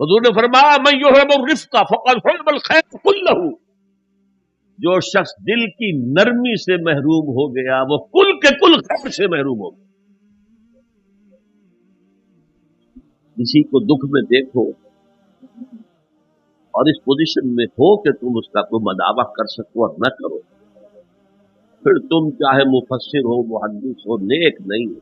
حضور نے فرمایا من یحب الرفق فقد حرم الخیر کلہ، جو شخص دل کی نرمی سے محروم ہو گیا وہ کل کے کل خیر سے محروم ہو گیا۔ کسی کو دکھ میں دیکھو اور اس پوزیشن میں ہو کہ تم اس کا کوئی مداوع کر سکو اور نہ کرو، پھر تم چاہے مفسر ہو، محدث ہو، نیک نہیں ہو۔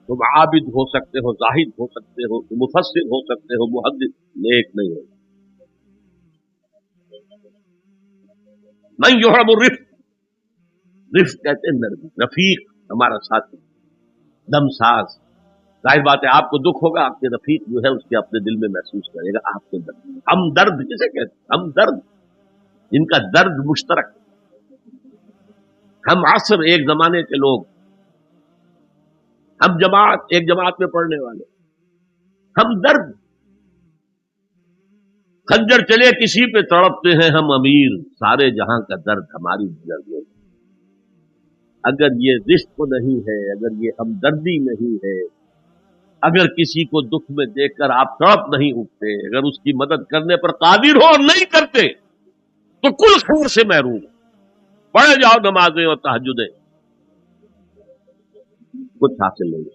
تم عابد ہو سکتے ہو، زاہد ہو سکتے ہو، تم مفسر ہو سکتے ہو، محدث، نیک نہیں ہو۔ من یحب الرفق، رفق کہتے ہیں نرمی، رفیق ہمارا ساتھی، دم ساز۔ ظاہر بات ہے آپ کو دکھ ہوگا، آپ کے رفیق جو ہے اس کے اپنے دل میں محسوس کرے گا آپ کے درد۔ ہم درد کسے کہتے ہیں؟ ہم درد، جن کا درد مشترک، ہم عصر ایک زمانے کے لوگ، ہم جماعت ایک جماعت میں پڑھنے والے، ہم درد، خنجر چلے کسی پہ تڑپتے ہیں ہم امیر، سارے جہاں کا درد ہماری درد میں۔ اگر یہ رشق نہیں ہے، اگر یہ ہمدردی نہیں ہے، اگر کسی کو دکھ میں دیکھ کر آپ تڑپ نہیں اٹھتے، اگر اس کی مدد کرنے پر قادر ہو اور نہیں کرتے تو کل خیر سے محروم۔ پڑھے جاؤ نمازیں اور تہجدیں، کچھ حاصل نہیں۔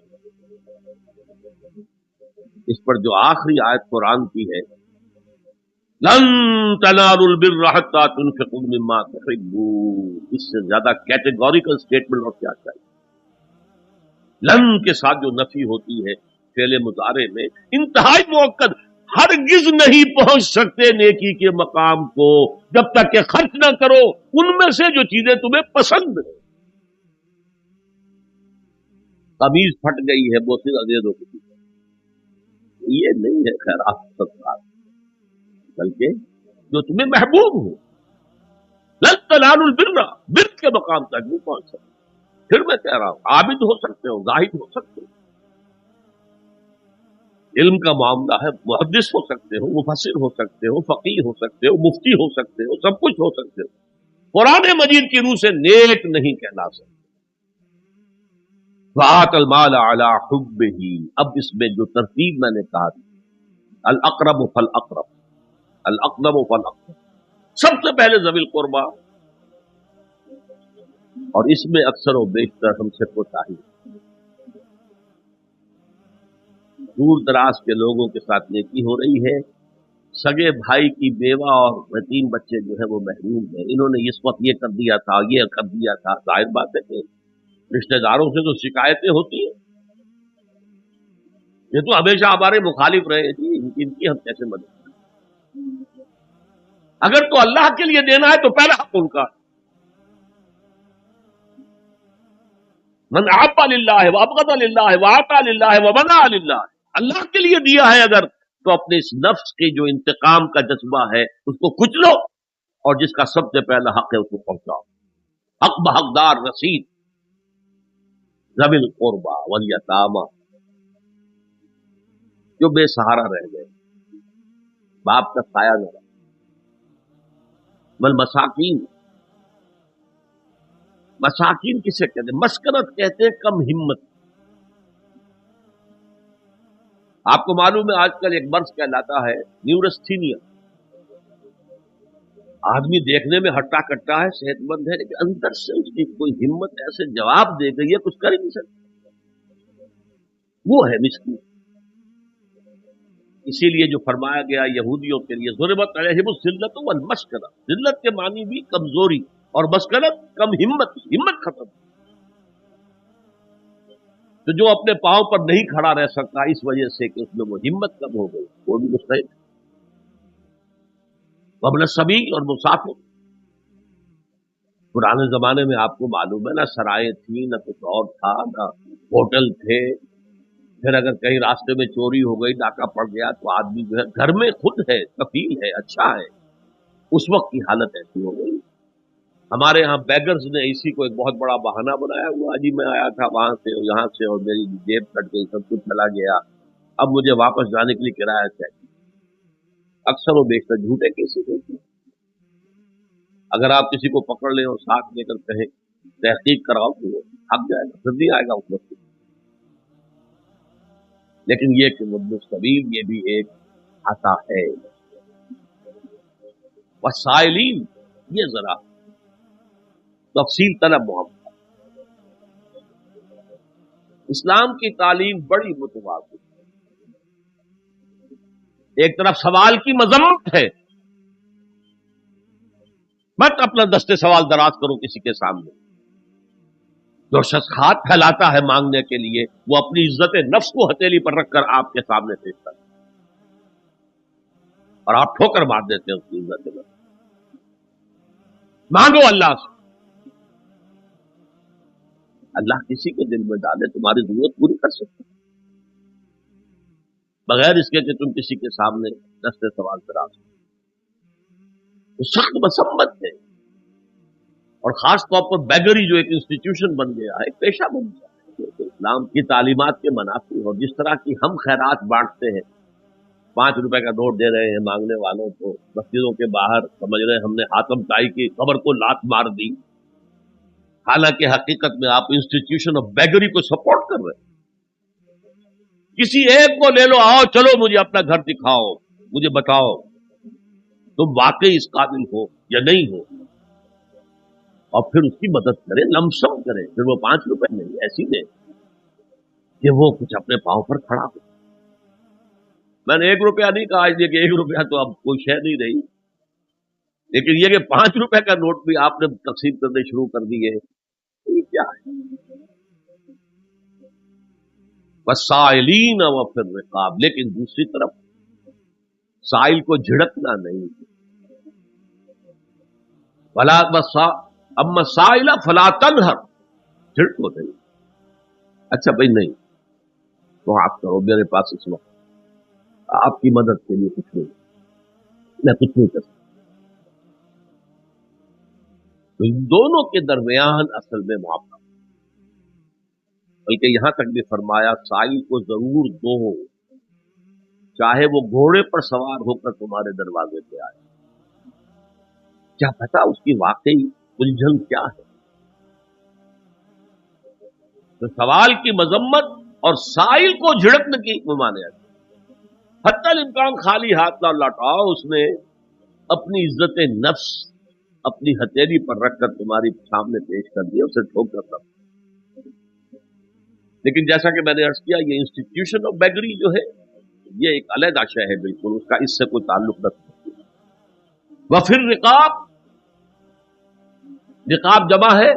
اس پر جو آخری آیت قرآن کی ہے، لن تنالوا البر حتى تنفقوا مما تحبون، اس سے زیادہ کیٹیگوریکل سٹیٹمنٹ اور کیا چاہیے؟ لن کے ساتھ جو نفی ہوتی ہے فعل مضارع میں، انتہائی مؤکد، ہرگز نہیں پہنچ سکتے نیکی کے مقام کو جب تک کہ خرچ نہ کرو ان میں سے جو چیزیں تمہیں پسند ہیں۔ قمیض پھٹ گئی ہے، بوسیدہ دے دو کسی کو، یہ نہیں ہے خیرات صدقات، بلکہ جو تمہیں محبوب ہو۔ لن تنالوا البر، بر کے مقام تک نہیں پہنچ سکتے۔ پھر میں کہہ رہا ہوں عابد ہو سکتے ہو، زاہد ہو سکتے ہو، علم کا معاملہ ہے، محدث ہو سکتے ہو، مفسر ہو سکتے ہو، فقیہ ہو سکتے ہو، مفتی ہو سکتے ہو، سب کچھ ہو سکتے ہو، قرآن مجید کی روح سے نیک نہیں کہلا سکتے۔ وآت المال علی حبہ، اب اس میں جو ترتیب میں نے کہا تھی، الاقرب فالاقرب، الاقرب فالاقرب، سب سے پہلے ذوی القربہ، اور اس میں اکثر و بیشتر ہم سے کوتاہی، دور دراز کے لوگوں کے ساتھ نیکی ہو رہی ہے، سگے بھائی کی بیوہ اور یتیم بچے جو ہے وہ محروم ہیں، انہوں نے اس وقت یہ کر دیا تھا، یہ کر دیا تھا۔ ظاہر بات ہے کہ رشتہ داروں سے تو شکایتیں ہوتی ہیں، یہ تو ہمیشہ ہمارے مخالف رہے جی، ان کی ہم کیسے مدد کریں؟ اگر تو اللہ کے لیے دینا ہے تو پہلا حق ان کا، من احب للہ وابغض للہ واعطى للہ ومنع للہ، اللہ کے لیے دیا ہے اگر تو اپنے اس نفس کے جو انتقام کا جذبہ ہے اس کو کچلو، اور جس کا سب سے پہلا حق ہے اس کو پہنچاؤ، حق بحقدار رسید، ذوی القربى والیتامى، جو بے سہارا رہ گئے، باپ کا سایہ نہ رہا، والمساکین، مساکین کسے کہتے ہیں؟ مسکنت کہتے ہیں کم ہمت۔ آپ کو معلوم ہے آج کل ایک مرض کہلاتا ہے نیورستھینیا، آدمی دیکھنے میں ہٹا کٹا ہے، صحت مند ہے، لیکن اندر سے اس کی کوئی ہمت ایسے جواب دے گئی ہے کچھ کر ہی نہیں سکتا، وہ ہے مسکین۔ اسی لیے جو فرمایا گیا یہودیوں کے لیے ضربت علیہم الذلۃ والمسکنہ، ذلت کے معنی بھی کمزوری اور مسکنت کم ہمت، ہمت ختم۔ تو جو اپنے پاؤں پر نہیں کھڑا رہ سکتا اس وجہ سے کہ اس میں وہ ہمت کم ہو گئی، وہ بھی مستحق۔ وابن السبیل، اور مسافر، پرانے زمانے میں آپ کو معلوم ہے نہ سرائیں تھیں، نہ کچھ اور تھا، نہ ہوٹل تھے، پھر اگر کہیں راستے میں چوری ہو گئی، ڈاکہ پڑ گیا تو آدمی جو ہے گھر میں خود ہے، کفیل ہے، اچھا ہے، اس وقت کی حالت ایسی ہو گئی۔ ہمارے ہاں بیگرز نے اسی کو ایک بہت بڑا بہانہ بنایا ہوا، جی میں آیا تھا وہاں سے اور یہاں سے اور میری جیب کٹ گئی، سب کچھ چلا گیا، اب مجھے واپس جانے کے لیے کرایہ چاہیے۔ اکثر و بیشتر جھوٹے کیسز ہوتے ہیں۔ اگر آپ کسی کو پکڑ لیں اور ساتھ لے کر کہیں تحقیق کراؤ تو وہ بھاگ جائے گا، پھر نہیں آئے گا اس وقت۔ لیکن یہ کہ مستبیل، یہ بھی ایک آتا ہے. وسائلین، یہ ذرا تفصیل طلب محمد. اسلام کی تعلیم بڑی متوازن. ایک طرف سوال کی مذمت ہے، مت اپنا دستے سوال دراز کرو کسی کے سامنے. جو شخص ہاتھ پھیلاتا ہے مانگنے کے لیے، وہ اپنی عزت نفس کو ہتھیلی پر رکھ کر آپ کے سامنے پیش کرتا ہے، اور آپ ٹھوکر مار دیتے ہیں اس کی عزت نفس. مانگو اللہ سے. اللہ کسی کے دل میں ڈالے تمہاری ضرورت پوری کر سکتا ہے، بغیر اس کے کہ تم کسی کے سامنے دستے سوال دراز کرو. وہ سخت مسمت ہے. اور خاص طور پر بیگری جو ایک انسٹیٹیوشن بن گیا ہے، ایک پیشہ بن گیا ہے، تو اسلام کی تعلیمات کے منافی. اور جس طرح کی ہم خیرات بانٹتے ہیں، 5 روپے کا نوٹ دے رہے ہیں مانگنے والوں کو مسجدوں کے باہر، سمجھ رہے ہیں ہم نے حاتم طائی کی قبر کو لات مار دی، حالانکہ حقیقت میں آپ انسٹیٹیوشن آف بیگری کو سپورٹ کر رہے ہیں. کسی ایک کو لے لو، آؤ چلو مجھے اپنا گھر دکھاؤ، مجھے بتاؤ تم واقعی اس قابل ہو یا نہیں ہو، اور پھر اس کی مدد کرے، لمسم کرے. پھر وہ 5 روپے نہیں ایسی دے کہ وہ کچھ اپنے پاؤں پر کھڑا ہو. میں نے 1 روپیہ نہیں کہا اس لیے کہ 1 روپیہ تو اب کوئی شے نہیں رہی، لیکن یہ کہ 5 روپے کا نوٹ بھی آپ نے تقسیم کرنے شروع کر دیے، یہ کیا ہے؟ وسائلین وفی الرقاب. لیکن دوسری طرف سائل کو جھڑکنا نہیں. ولا اما سائل فلا تنہر، جھڑکو نہیں. اچھا بھائی نہیں تو آپ کرو، میرے پاس اس وقت آپ کی مدد کے لیے کچھ نہیں، میں کچھ نہیں کر سکتا. تو ان دونوں کے درمیان اصل میں معاملہ، بلکہ یہاں تک بھی فرمایا سائل کو ضرور دو، چاہے وہ گھوڑے پر سوار ہو کر تمہارے دروازے پہ آئے. کیا پتا اس کی واقعی الجھن کیا ہے. تو سوال کی مذمت اور سائل کو جھڑکنے کی ممانعت. حتی الامکان خالی ہاتھ نہ لوٹاؤ. اس نے اپنی عزت نفس اپنی ہتھیلی پر رکھ کر تمہاری سامنے پیش کر دیا، اسے ٹھوک کر رکھ. لیکن جیسا کہ میں نے عرض کیا، یہ انسٹیٹیوشن آف بیگری جو ہے یہ ایک علیحدہ شے ہے، بالکل اس کا اس سے کوئی تعلق نہیں. وفر رقاب، رقاب جمع ہے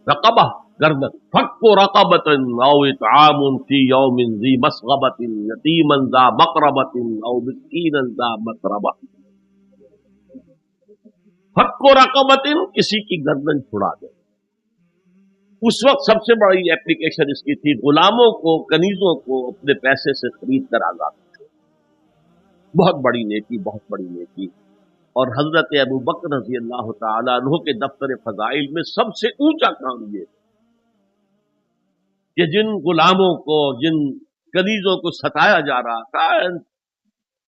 رقبہ، گردن. فک رقبۃ او اطعام فی یوم ذی مسغبۃ یتیما ذا مقربۃ او مسکینا ذا متربہ. فک رقبۃ، کسی کی گردن چھڑا دے. اس وقت سب سے بڑی اپلیکیشن اس کی تھی، غلاموں کو، کنیزوں کو اپنے پیسے سے خرید کر آزاد. بہت بڑی نیکی، بہت بڑی نیکی. اور حضرت ابو بکر رضی اللہ تعالیٰ عنہ کے دفتر فضائل میں سب سے اونچا کام یہ کہ جن غلاموں کو، جن کنیزوں کو ستایا جا رہا تھا،